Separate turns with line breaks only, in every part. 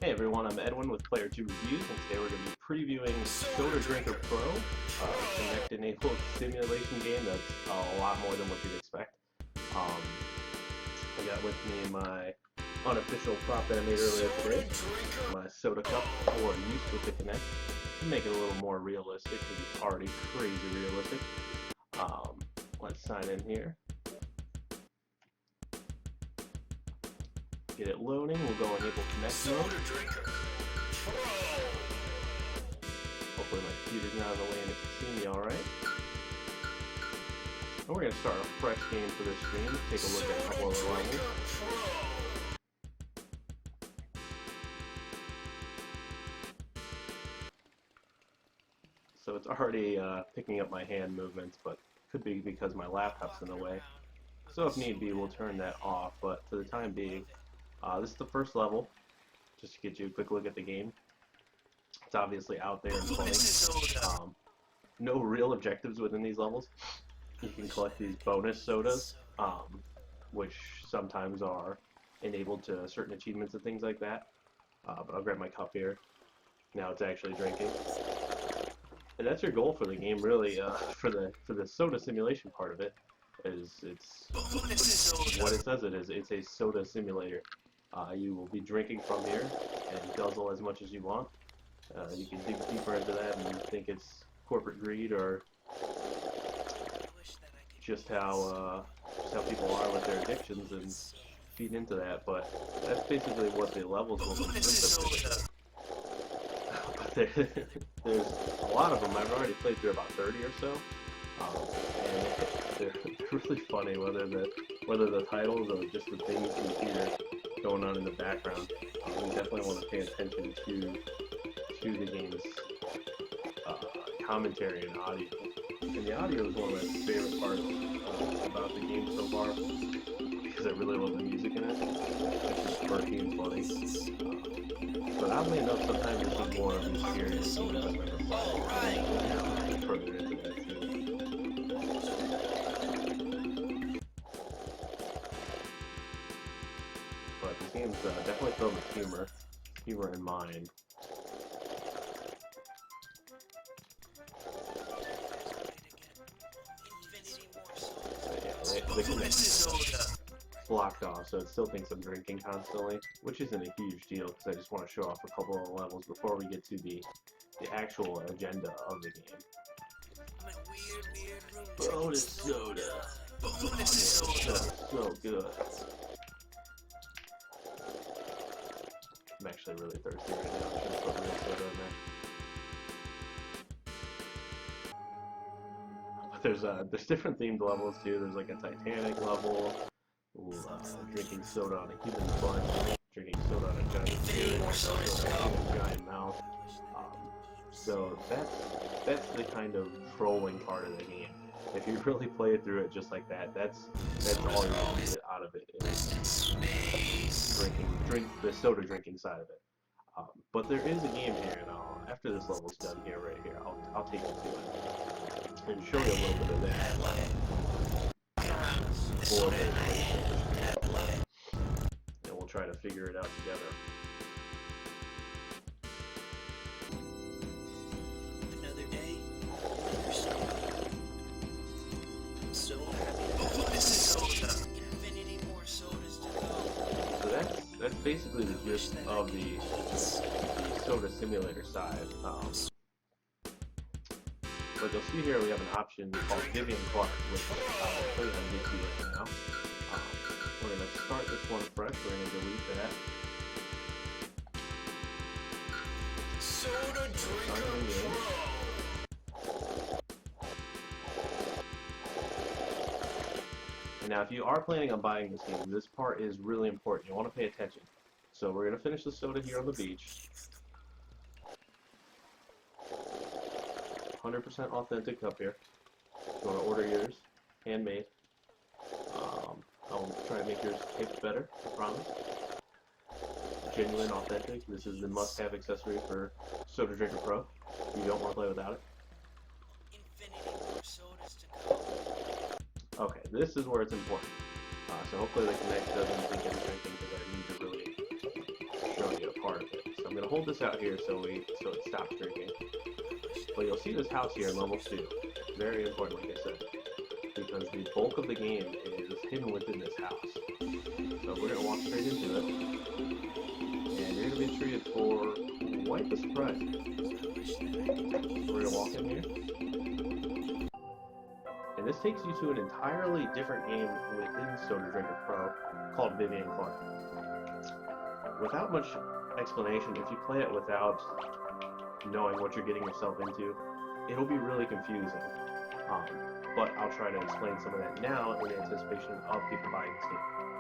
Hey everyone, I'm Edwin with Player 2 Reviews, and today we're going to be previewing Soda Drinker Pro, a Kinect-enabled simulation game that's a lot more than what you'd expect. I got with me my unofficial prop that I made earlier today, my soda cup for use with the Kinect, to make it a little more realistic, because it's already crazy realistic. Let's sign in here. Get it loading, we'll go enable Kinect mode. Hopefully my computer's not in the way and it can see me alright. And we're going to start a fresh game for this stream, take a look at a couple of the levels. So it's already picking up my hand movements, but could be because my laptop's in the way. So if need be, we'll turn that off, but for the time being, this is the first level, just to get you a quick look at the game. It's obviously out there and funny. No real objectives within these levels. You can collect these bonus sodas, which sometimes are enabled to certain achievements and things like that. But I'll grab my cup here. Now it's actually drinking. And that's your goal for the game, really, for the soda simulation part of it. It's what it says it is. It's a soda simulator. You will be drinking from here and guzzle as much as you want. You can dig deeper into that and think it's corporate greed or just how people are with their addictions and feed into that. But that's basically what the levels will consist of. But there's a lot of them. I've already played through about 30 or so, and they're really funny. Whether the titles or just the things you hear going on in the background, you definitely want to pay attention to the game's commentary and audio. And the audio is one of my favorite parts about the game so far, because I really love the music in it. It's just quirky and funny. But oddly enough, sometimes this is more of an experience than I've ever played. Further into that too. But this game's definitely filled with humor in mind. The Kinect blocked off, so it still thinks I'm drinking constantly, which isn't a huge deal because I just want to show off a couple of levels before we get to the actual agenda of the game. Bonus soda. So good. I'm actually really thirsty right now. I should put real soda in there. There's different themed levels too. There's like a Titanic level, drinking soda on a human butt, drinking soda on a giant spirit, a giant mouth. So that's the kind of trolling part of the game. If you really play it through it just like that, that's all you're gonna get out of it is the soda drinking side of it. But there is a game here, and after this level's done here, right here, I'll take you to it and show you a little bit of that. And we'll try to figure it out together.
Another day, another story. I'm so happy. This is soda. Infinity more sodas to go.
So that's basically the gist of the soda simulator side. But you'll see here we have an option called Vivian Clark, which I'll show you on YouTube right now. We're going to start this one fresh. We're going to delete that.
Soda Drinker Pro.
And now if you are planning on buying this game, this part is really important. You want to pay attention. So we're going to finish the soda here on the beach. 100% authentic cup here. If you want to order yours, handmade. I'll try to make yours taste better, I promise. Genuine, authentic. This is the must-have accessory for Soda Drinker Pro. You don't want to play without it.
Infinity more sodas to go.
Okay, this is where it's important. So hopefully the Kinect doesn't think I'm drinking because I need to really show you a part of it. hold this out here so it stops drinking. But you'll see this house here in level 2. Very important, like I said, because the bulk of the game is hidden within this house. So we're gonna walk straight into it, and you're gonna be treated for quite the surprise. We're gonna walk in here, and this takes you to an entirely different game within Soda Drinker Pro called Vivian Clark. Without much explanation, if you play it without knowing what you're getting yourself into, it'll be really confusing. But I'll try to explain some of that now in anticipation of people buying the game,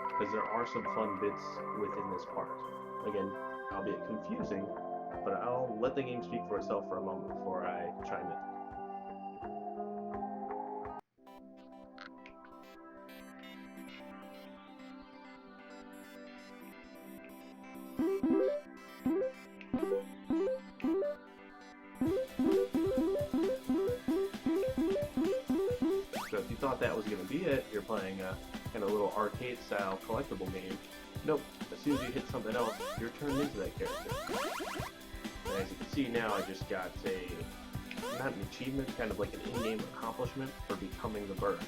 because there are some fun bits within this part. Again, albeit confusing, but I'll let the game speak for itself for a moment before I chime in. So if you thought that was going to be it, you're playing a kind of little arcade-style collectible game. Nope. As soon as you hit something else, you're turned into that character. And as you can see now, I just got not an achievement, kind of like an in-game accomplishment for becoming the bird.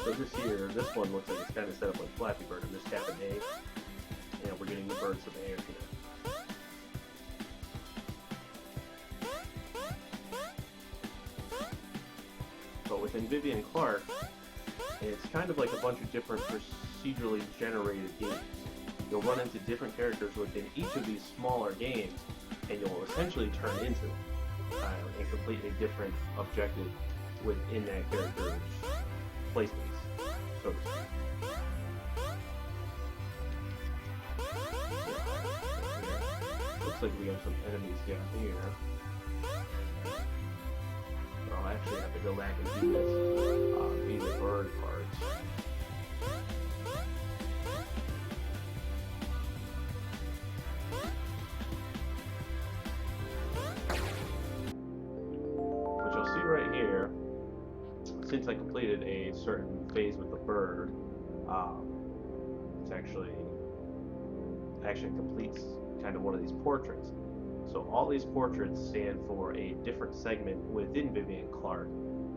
So this one looks like it's kind of set up like Flappy Bird. I'm just tapping A, and we're getting the birds of air here. But within Vivian Clark, it's kind of like a bunch of different procedurally generated games. You'll run into different characters within each of these smaller games, and you'll essentially turn into them and complete a different objective within that character's play space, so to speak. Looks like we have some enemies down here. I'll actually have to go back and do this, be the bird parts. What you'll see right here, since I completed a certain phase with the bird, it actually completes kind of one of these portraits. So all these portraits stand for a different segment within Vivian Clark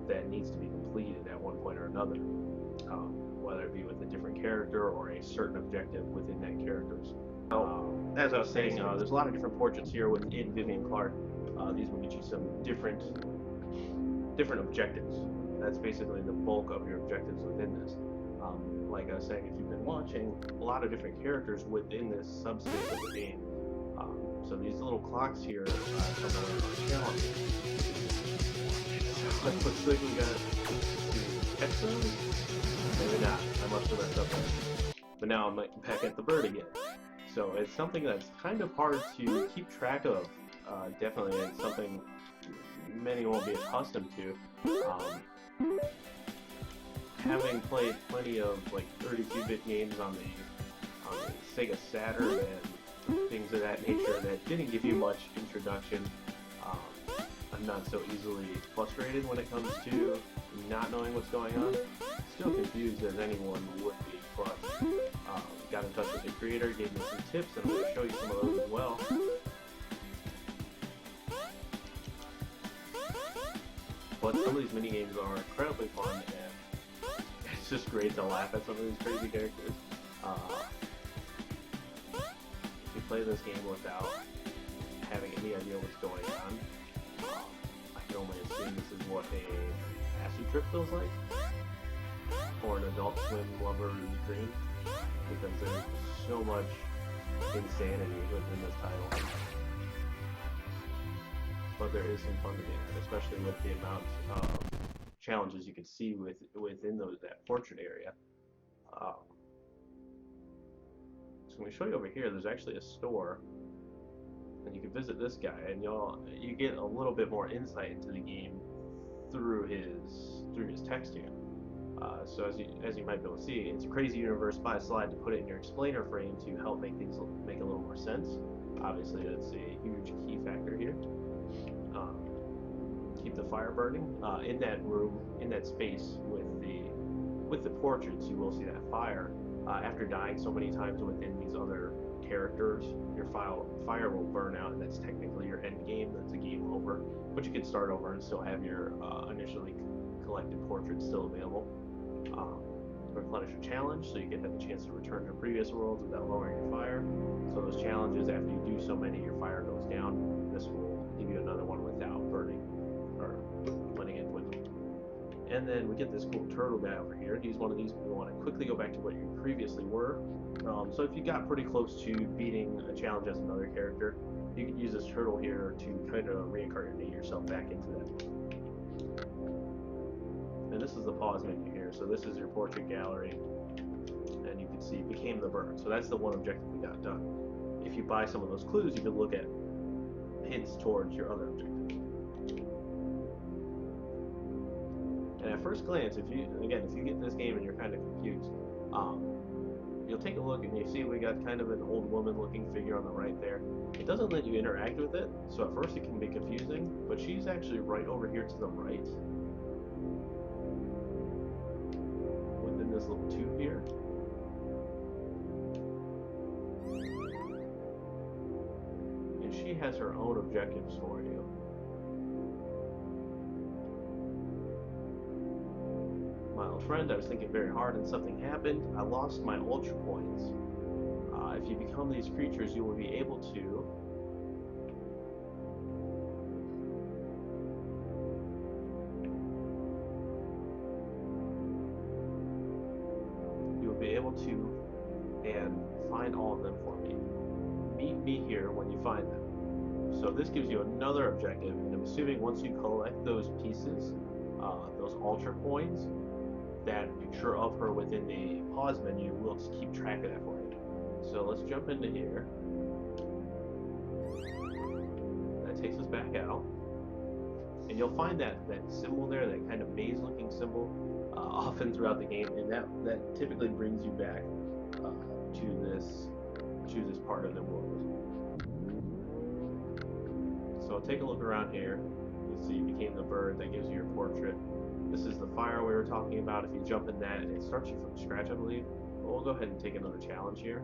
that needs to be completed at one point or another, whether it be with a different character or a certain objective within that character's. As I was saying, there's a lot of different portraits here within Vivian Clark. These will get you some different objectives. That's basically the bulk of your objectives within this. Like I was saying, if you've been watching, a lot of different characters within this subspace of the game. So these little clocks here come with challenges. Looks like we got catch those? Maybe not. I must have messed up there. But now I'm back at the bird again. So it's something that's kind of hard to keep track of. Definitely, it's something many won't be accustomed to. Having played plenty of like 32-bit games on the Sega Saturn and things of that nature that didn't give you much introduction. I'm not so easily frustrated when it comes to not knowing what's going on. Still confused as anyone would be, but got in touch with the creator, gave me some tips, and I'm going to show you some of those as well. But some of these mini games are incredibly fun, and it's just great to laugh at some of these crazy characters. Play this game without having any idea what's going on. I can only assume this is what a acid trip feels like, or an Adult Swim lover's dream, because there's so much insanity within this title. But there is some fun to be had, especially with the amount of challenges you can see within that portrait area. So when we show you over here, there's actually a store, and you can visit this guy, and you get a little bit more insight into the game through his text here. So as you might be able to see, it's a crazy universe. Buy a slide to put it in your explainer frame to help make things make a little more sense. Obviously, that's a huge key factor here. Keep the fire burning in that room, in that space with the portraits. You will see that fire. After dying so many times within these other characters, your fire will burn out, and that's technically your end game. That's a game over, but you can start over and still have your initially collected portraits still available. Replenish a challenge, so you can have the chance to return to previous worlds without lowering your fire. So those challenges, after you do so many, your fire goes down. This will give you another one without burning or letting it dwindle. And then we get this cool turtle guy over here. He's one of these we want to quickly go back to what you previously were. So if you got pretty close to beating a challenge as another character, you can use this turtle here to kind of reincarnate yourself back into that. And this is the pause menu here. So this is your portrait gallery, and you can see became the bird. So that's the one objective we got done. If you buy some of those clues, you can look at hints towards your other objectives. And at first glance, if you get this game and you're kind of confused, you'll take a look and you see we got kind of an old woman-looking figure on the right there. It doesn't let you interact with it, so at first it can be confusing. But she's actually right over here to the right, within this little tube here. And she has her own objectives for you. My old friend, I was thinking very hard and something happened. I lost my ultra points. If you become these creatures, you will be able to and find all of them for me. Meet me here when you find them. So this gives you another objective, and I'm assuming once you collect those pieces, those ultra coins, that picture of her within the pause menu will keep track of that for you. So let's jump into here. That takes us back out. And you'll find that symbol there, that kind of maze-looking symbol, often throughout the game, and that typically brings you back to this part of the world. So take a look around here. You see, you became the bird. That gives you your portrait. This is the fire we were talking about. If you jump in that, it starts you from scratch, I believe. But we'll go ahead and take another challenge here.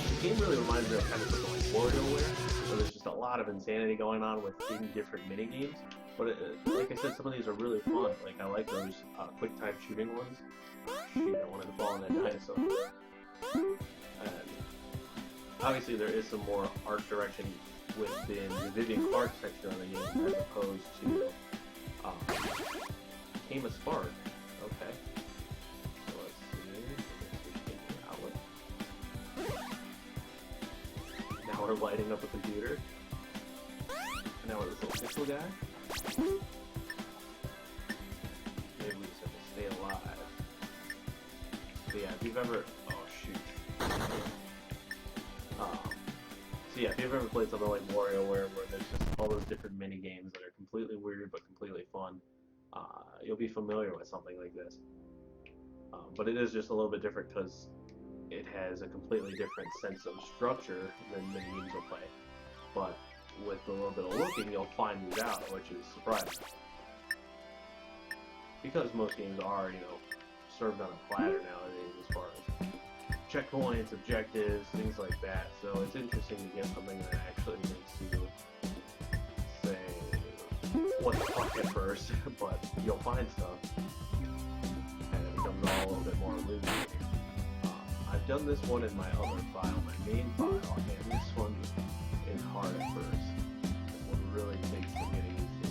The game really reminds me of kind of something like WarioWare, where there's just a lot of insanity going on within different mini games. But like I said, some of these are really fun. Like I like those quick time shooting ones. Shoot, I wanted to fall on that dinosaur. And obviously, there is some more art direction within the Vivian Clark section of the game as opposed to Tame a Spark. Okay. So let's see. Now we're lighting up a computer. And now we're this little pixel guy. Maybe we just have to stay alive. So yeah, if you've ever... Oh, shoot. So yeah, if you've ever played something like WarioWare, where there's just all those different mini games that are completely weird but completely fun, you'll be familiar with something like this. But it is just a little bit different because it has a completely different sense of structure than many games will play. But with a little bit of looking, you'll find these out, which is surprising. Because most games are, served on a platter nowadays as far as checkpoints, objectives, things like that. So it's interesting to get something that actually makes you say, what the fuck at first, but you'll find stuff. And it becomes all a little bit more illuminating. I've done this one in my other file, my main file, and this one is hard at first. This one really takes some getting used to.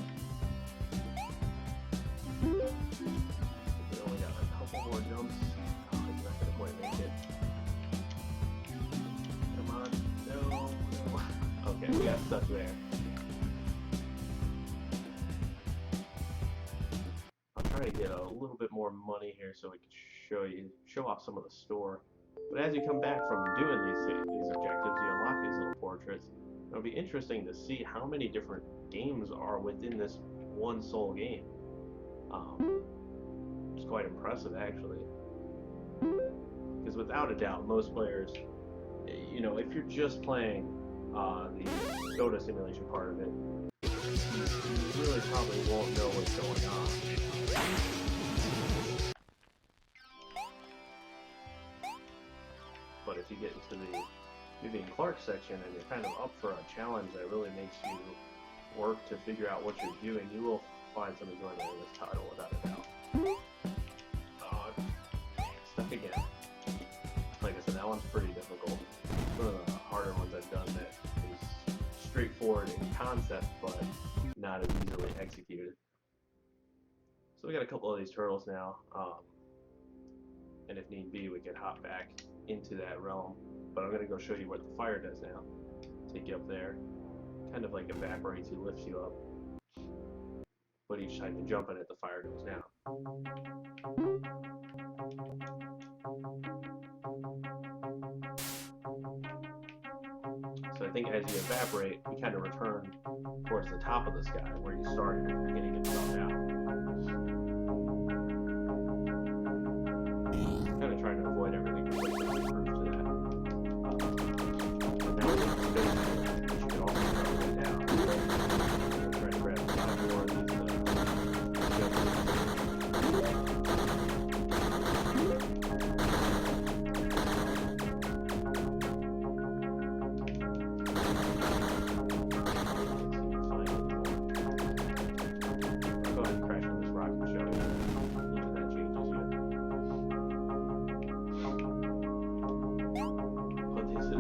We only got a couple more jumps. Oh, he's not gonna quite make it. Come on, no. Okay, we got stuck there. I'll try to get a little bit more money here so we can show off some of the store. But as you come back from doing these objectives, you unlock these little portraits. It'll be interesting to see how many different games are within this one sole game. It's quite impressive, actually. Because without a doubt, most players, if you're just playing the soda simulation part of it, you really probably won't know what's going on. But if you get into the Vivian Clark section and you're kind of up for a challenge that really makes you work to figure out what you're doing, you will find some enjoyment in this title without a doubt. Stuck again. Like I said, that one's pretty difficult. It's one of the harder ones I've done that is straightforward in concept, but not as easily executed. So we got a couple of these turtles now, and if need be, we can hop back into that realm. But I'm going to go show you what the fire does now. Take you up there. Kind of like evaporates you, lifts you up. But each time you jump in it, the fire goes down. So I think as you evaporate, you kind of return towards the top of the sky where you started at the beginning and fell down. Kind of trying to avoid everything completely to that. But now we're in space, you can also start way down. Try to grab the top more of these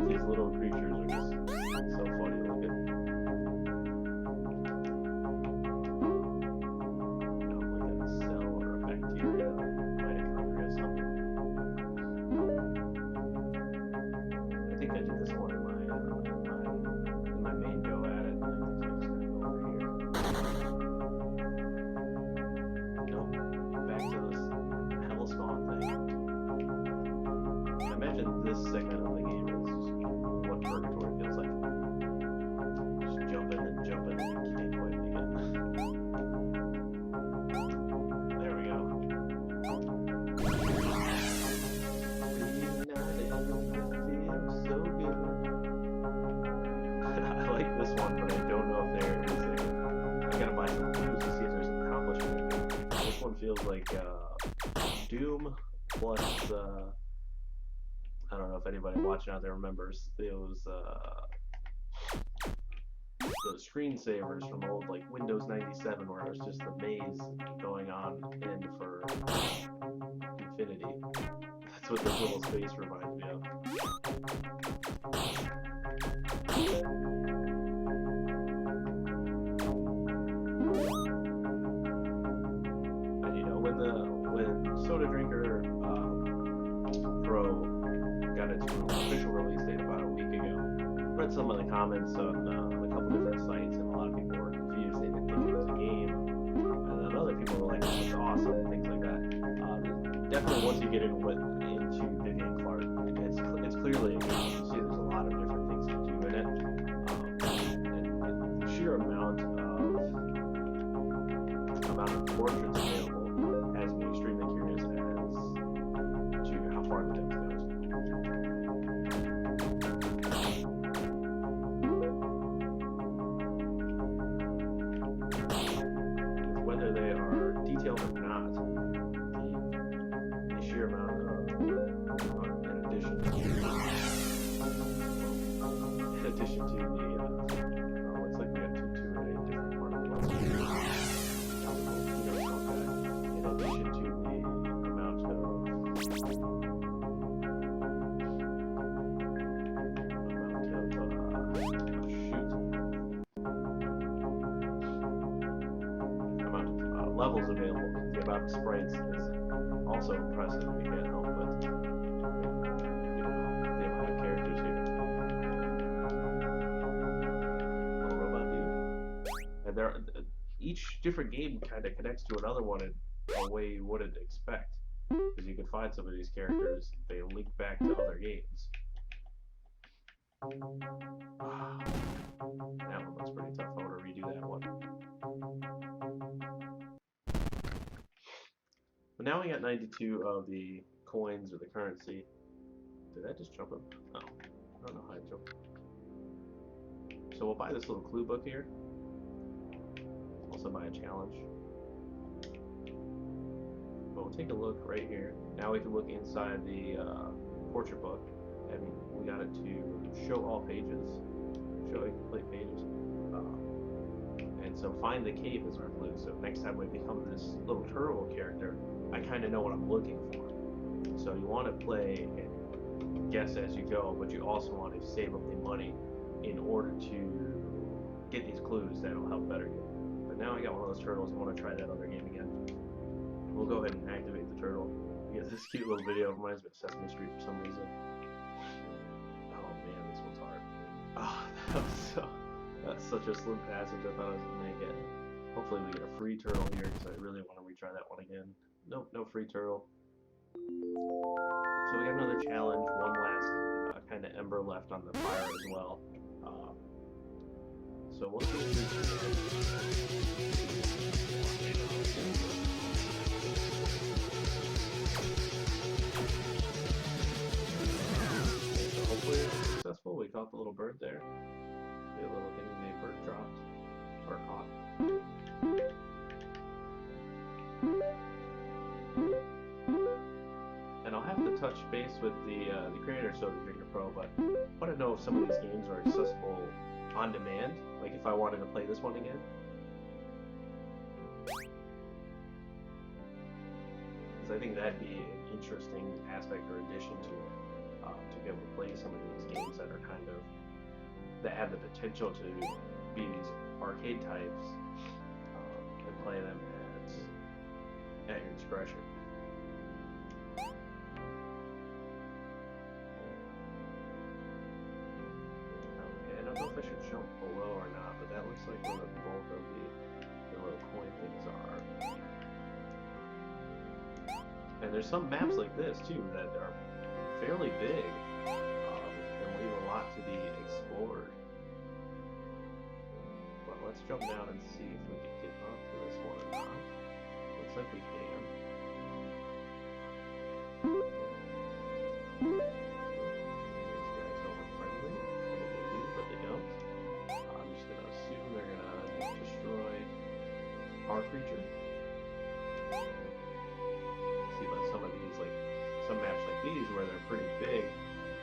these little creatures are just so funny looking. Like a cell or a bacteria, mitochondria, something. I think I did this one in my main go at it. I think I'm just gonna go over here. Nope. Back to this hellspawn thing. I imagine this segment of the game is what purgatory feels like. Just jumping and jumping and you can't quite make it. There we go. Feels so good. I like this one, but I don't know if there is a... I gotta buy some clues to see if there's an accomplishment. This one feels like Doom plus... I don't know if anybody watching out there remembers those screensavers from old like Windows 97 where it was just the maze going on end for infinity. That's what this little space reminds me of. And you know, when Soda Drinker Pro got its official release date about a week ago. Read some of the comments on a couple different sites, and a lot of people were confused. They didn't think it was a game, and then other people were like, "Oh, it's awesome," things like that. Definitely, once you get into Vivian Clark, it's clearly a game. You see, there's a lot of different things to do in it, and the sheer amount of portraits available has me extremely curious as to how far the depth goes. Whether they are detailed or not, the sheer amount of, in addition to the, looks like we got too many different part of the level. In addition to the amount of shoot. Levels available. The amount of sprites is also impressive. You can't help but, you know, the amount of characters here. Little robot dude. And each different game kind of connects to another one in a way you wouldn't expect. Because you can find some of these characters, they link back to other games. That one looks pretty tough. I want to redo that one. But now we got 92 of the coins or the currency. Did that just jump up? Oh, I don't know how I jumped. So we'll buy this little clue book here. Also buy a challenge. But we'll take a look right here. Now we can look inside the portrait book, and we got it to show all pages, show incomplete pages. And so find the cave is our clue. So next time we become this little turtle character, I kind of know what I'm looking for. So you want to play and guess as you go, but you also want to save up the money in order to get these clues that'll help better you. But now I got one of those turtles. I want to try that other game again. We'll go ahead and activate the turtle. Because this cute little video reminds me of Sesame Street for some reason. Oh man, this one's hard. Oh, that's such a slim passage. I thought I was gonna make it. Hopefully we get a free turtle here because I really want to retry that one again. Nope, no free turtle. So we got another challenge, one last kind of ember left on the fire as well. So we'll see what we can do. So hopefully it's successful. We caught the little bird there. The little thing the bird dropped or caught. And I'll have to touch base with the creator of Soda Drinker Pro, but I want to know if some of these games are accessible on demand, like if I wanted to play this one again. Because I think that'd be an interesting aspect or addition to it, to be able to play some of these games that are kind of, that have the potential to be these arcade types, and play them at your discretion. I don't know if I should jump below or not, but that looks like where the bulk of the little coin things are. And there's some maps like this too that are fairly big and leave a lot to be explored. But let's jump down and see if we can get onto this one or not. Looks like we can. Our creature. See, but some of these, like some maps like these where they're pretty big,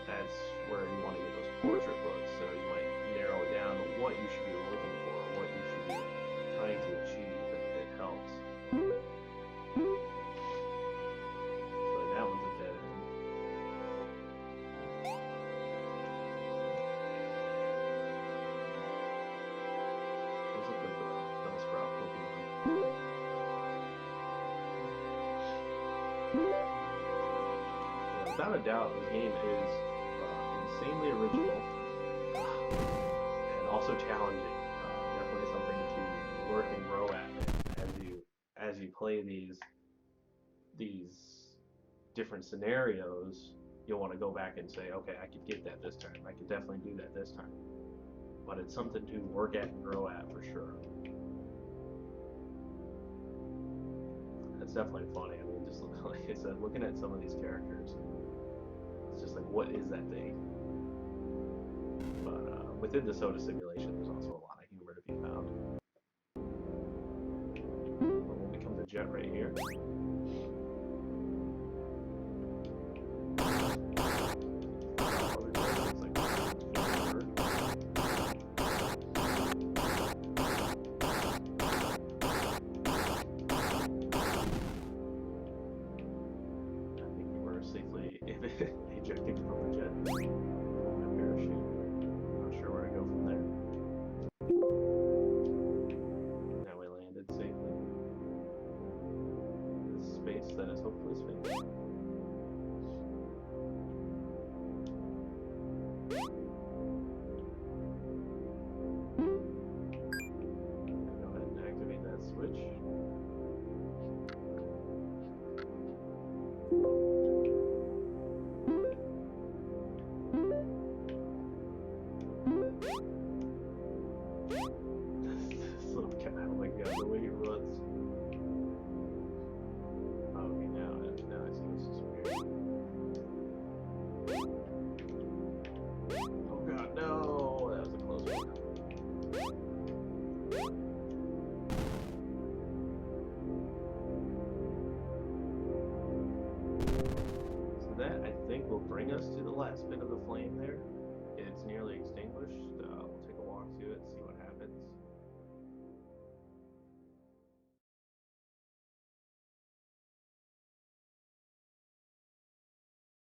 that's where you want to get those portrait books, so you might narrow down what you should be looking for, what you should be trying to achieve, and it helps. So that one's a dead end. Those look like the Bellsprout Pokemon. Without a doubt, this game is insanely original and also challenging. Definitely something to work and grow at as you play these different scenarios. You'll want to go back and say, okay, I could get that this time. I could definitely do that this time. But it's something to work at and grow at for sure. It's definitely funny. I mean, just like I said, looking at some of these characters, it's just like, what is that thing? But within the soda simulation, there's also a lot of humor to be found. But we'll become the jet right here. Safely ejecting from the jet. My parachute. Not sure where to go from there. Now we landed safely. think will bring us to the last bit of the flame there.